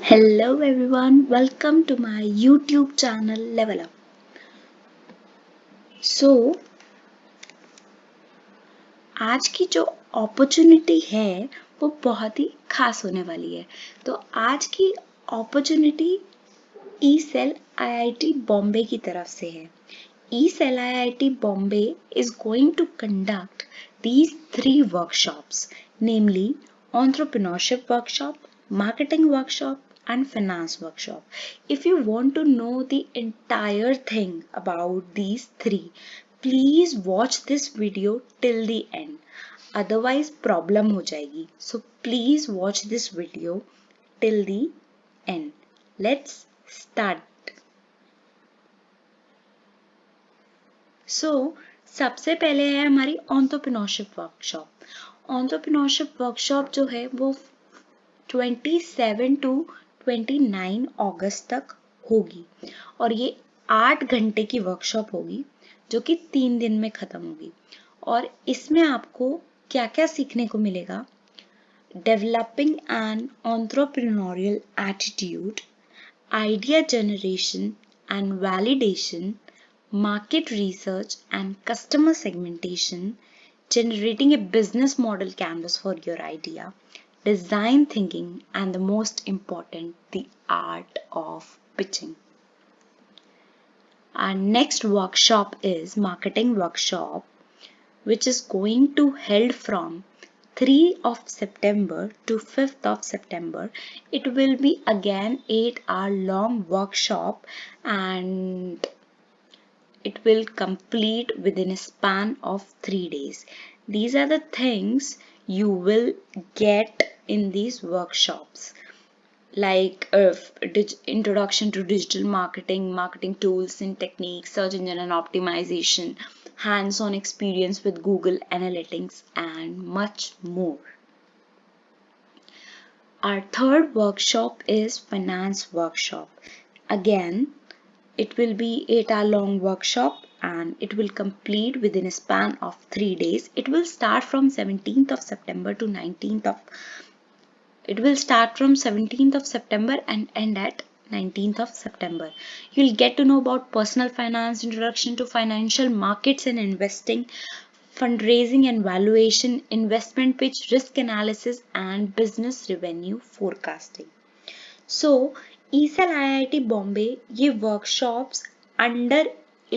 Hello everyone, welcome to my YouTube channel Level Up. So, आज की जो opportunity है वो बहुत ही खास होने वाली है। तो आज की अपॉर्चुनिटी ecell IIT बॉम्बे की तरफ से है। ecell IIT Bombay is going to conduct these three workshops, namely entrepreneurship workshop, marketing workshop, and finance workshop. If you want to know the entire thing about these three, please watch this video till the end. Otherwise, problem हो जाएगी. So please watch this video till the end. Let's start. सो सबसे पहले है हमारी entrepreneurship workshop. Entrepreneurship workshop जो है वो 27 to 29 अगस्त तक होगी और ये 8 घंटे की वर्कशॉप होगी जो कि 3 दिन में खत्म होगी। और इसमें आपको क्या क्या सीखने को मिलेगा? Developing N entrepreneurial attitude, idea generation and validation, market research and customer segmentation, generating a business model canvas for your idea, design thinking, and the most important, the art of pitching. Our next workshop is marketing workshop, which is going to held from 3 of September to 5th of September. It will be again 8-hour long workshop and it will complete within a span of 3 days. These are the things you will get in these workshops, like introduction to digital marketing, marketing tools and techniques, search engine and optimization, hands-on experience with Google Analytics, and much more. Our third workshop is finance workshop. Again, it will be 8-hour long workshop and it will complete within a span of 3 days. It will start from 17th of September to 19th of It will start from 17th of September and end at 19th of September. You'll get to know about personal finance, introduction to financial markets and investing, fundraising and valuation, investment pitch, risk analysis, and business revenue forecasting. So, ecell IIT Bombay ये workshops under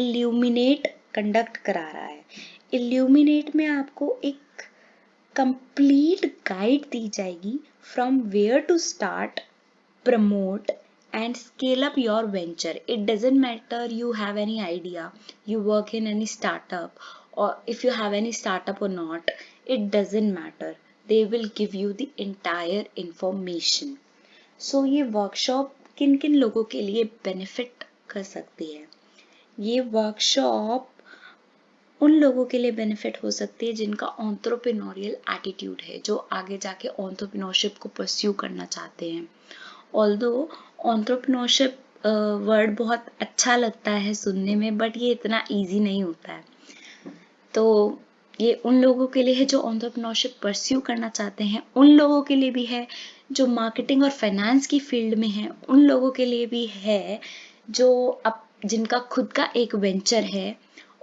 Illuminate conduct करा रहा है। Illuminate में आपको एक complete guide दी जाएगी from where to start, promote and scale up your venture. It doesn't matter you have any idea, you work in any startup, or if you have any startup or not, it doesn't matter. They will give you the entire information. So ये workshop किन किन लोगों के लिए benefit कर सकती है? ये वर्कशॉप उन लोगों के लिए बेनिफिट हो सकती है जिनका एंटरप्रेन्योरियल एटीट्यूड है, जो आगे जाके एंटरप्रेन्योरशिप को परस्यू करना चाहते हैं। ऑल्दो एंटरप्रेन्योरशिप वर्ड बहुत अच्छा लगता है सुनने में, बट ये इतना इजी नहीं होता है। तो ये उन लोगों के लिए है जो एंटरप्रेन्योरशिप परस्यू करना चाहते हैं, उन लोगों के लिए भी है जो मार्केटिंग और फाइनेंस की फील्ड में है, उन लोगों के लिए भी है जो जिनका खुद का एक वेंचर है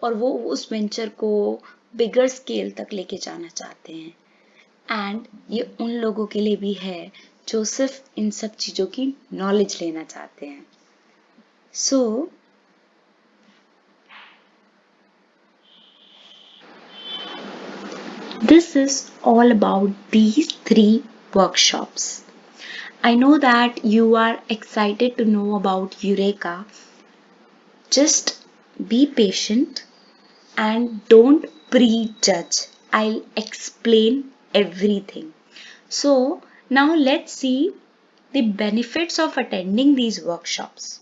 और वो उस वेंचर को बिगर स्केल तक लेके जाना चाहते हैं, एंड ये उन लोगों के लिए भी है जो सिर्फ इन सब चीज़ों की नॉलेज लेना चाहते हैं। सो this is all about these three workshops. I know that you are excited to know about Eureka. Just be patient and don't prejudge. I'll explain everything. So, now let's see the benefits of attending these workshops.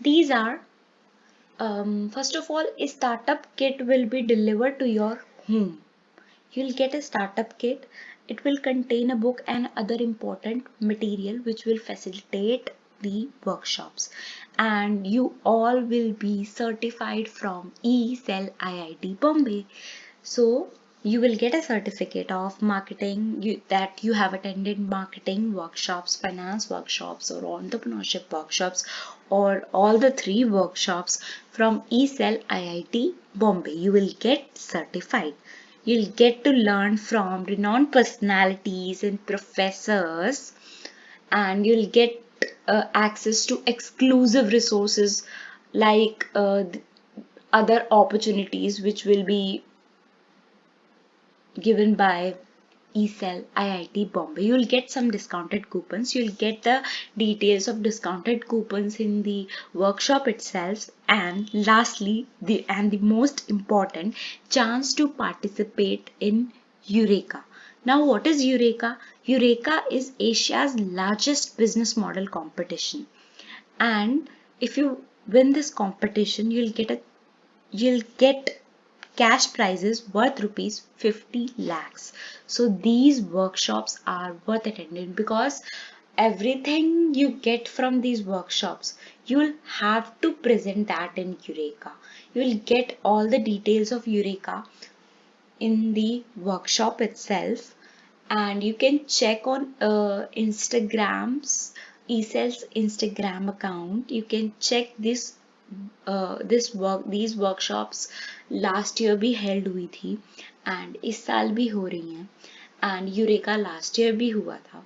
These are, first of all, a startup kit will be delivered to your home. You'll get a startup kit. It will contain a book and other important material which will facilitate the workshops, and you all will be certified from ecell IIT Bombay. So you will get a certificate of marketing, that you have attended marketing workshops, finance workshops, or entrepreneurship workshops, or all the three workshops from ecell IIT Bombay. You will get certified. You'll get to learn from renowned personalities and professors, and you'll get access to exclusive resources like other opportunities which will be given by ecell IIT Bombay. You'll get some discounted coupons. You'll get the details of discounted coupons in the workshop itself. And lastly, the most important, chance to participate in Eureka. Now, what is Eureka? Eureka is Asia's largest business model competition. And if you win this competition, you'll get cash prizes worth rupees 50 lakhs. So these workshops are worth attending, because everything you get from these workshops, you'll have to present that in Eureka. You'll get all the details of Eureka in the workshop itself, and you can check on Instagram's ecell's Instagram account. You can check these workshops last year भी held हुई थी, and इस साल भी हो रही हैं, and eureka last year भी हुआ था,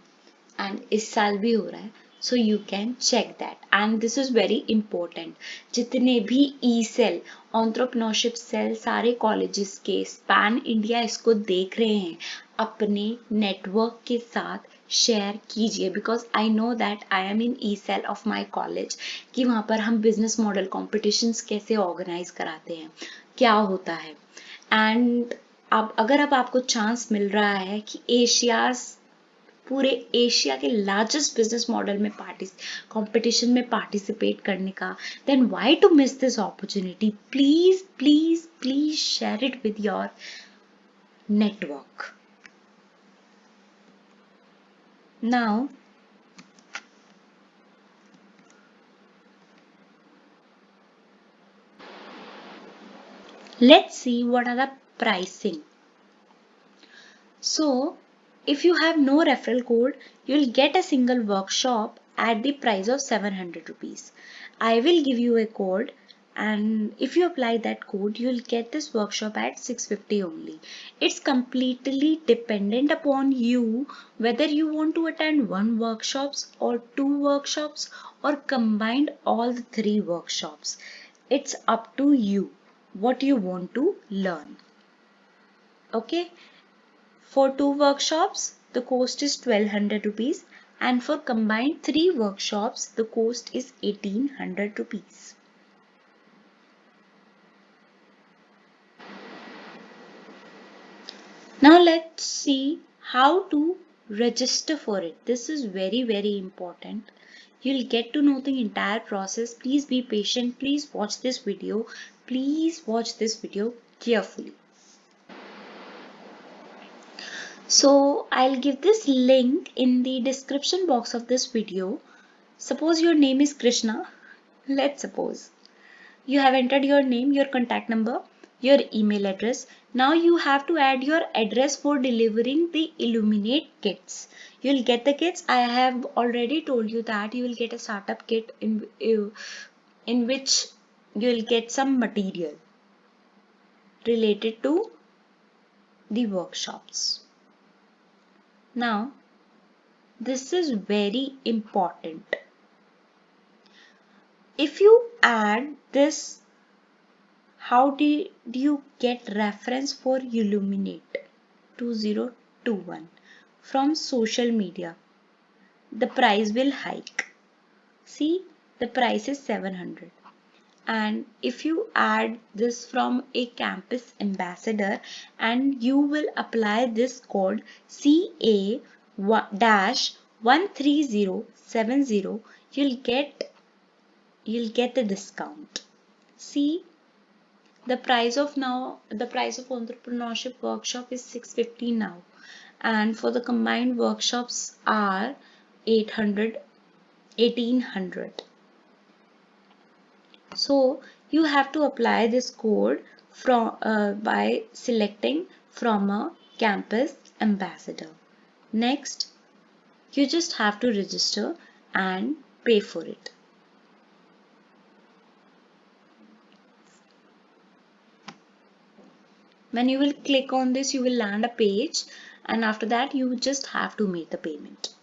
and इस साल भी हो रहा है. So you can check that. And this is very important. जितने भी ecell entrepreneurship cell सारे colleges के span India इसको देख रहे हैं, अपने network के साथ शेयर कीजिए, because I know that I am in ecell of my college, कि वहाँ पर हम बिजनेस मॉडल कॉम्पिटिशन्स कैसे ऑर्गेनाइज कराते हैं, क्या होता है. एंड अब आपको चांस मिल रहा है कि पूरे एशिया के लार्जेस्ट बिजनेस मॉडल में कंपटीशन में पार्टिसिपेट करने का, then why to miss this opportunity. Please please please share it with your network. Now, let's see what are the pricing. So, if you have no referral code, you'll get a single workshop at the price of 700 rupees. I will give you a code, and if you apply that code, you'll get this workshop at 650 only. It's completely dependent upon you whether you want to attend one workshops or two workshops, or combined all the three workshops. It's up to you what you want to learn. Okay. For two workshops, the cost is 1200 rupees, and for combined three workshops, the cost is 1800 rupees. Now let's see how to register for it. This is very, very important. You'll get to know the entire process. Please be patient. Please watch this video. Please watch this video carefully. So I'll give this link in the description box of this video. Suppose your name is Krishna. Let's suppose you have entered your name, your contact number, your email address. Now you have to add your address for delivering the Illuminate kits. You'll get the kits. I have already told you that you will get a startup kit in which you'll get some material related to the workshops. Now, this is very important. If you add this, how do you get reference for Illuminate 2021 from social media? The price will hike. See, the price is 700. And if you add this from a campus ambassador and you will apply this code CA-13070, you'll get the discount. See, the price of entrepreneurship workshop is 650 now, and for the combined workshops are 1800. So you have to apply this code by selecting from a campus ambassador. Next, you just have to register and pay for it. When you will click on this, you will land a page, and after that you just have to make the payment.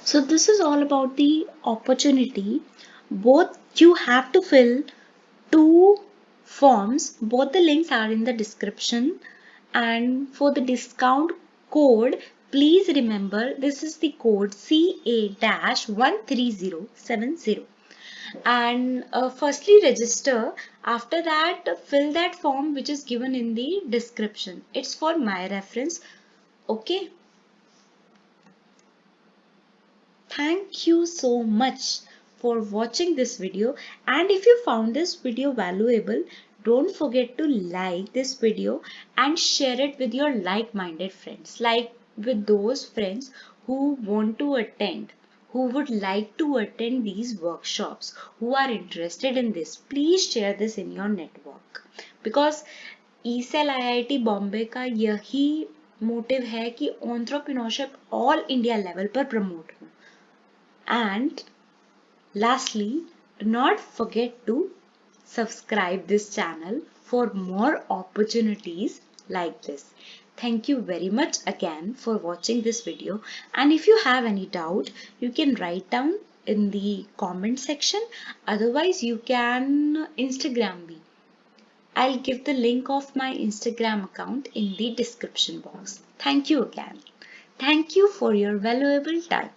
So this is all about the opportunity. Both you have to fill two forms. Both the links are in the description. And for the discount code, please remember this is the code CA-13070. And firstly register. After that, fill that form which is given in the description. It's for my reference. Okay. Thank you so much for watching this video, and if you found this video valuable, don't forget to like this video and share it with your like-minded friends, like with those friends who want to attend, who would like to attend these workshops, who are interested in this. Please share this in your network, because ecell IIT Bombay का यही motive है कि entrepreneurship all India level पर promote हो. And lastly, do not forget to subscribe this channel for more opportunities like this. Thank you very much again for watching this video, and if you have any doubt, you can write down in the comment section. Otherwise, you can Instagram me. I'll give the link of my Instagram account in the description box. Thank you again. Thank you for your valuable time.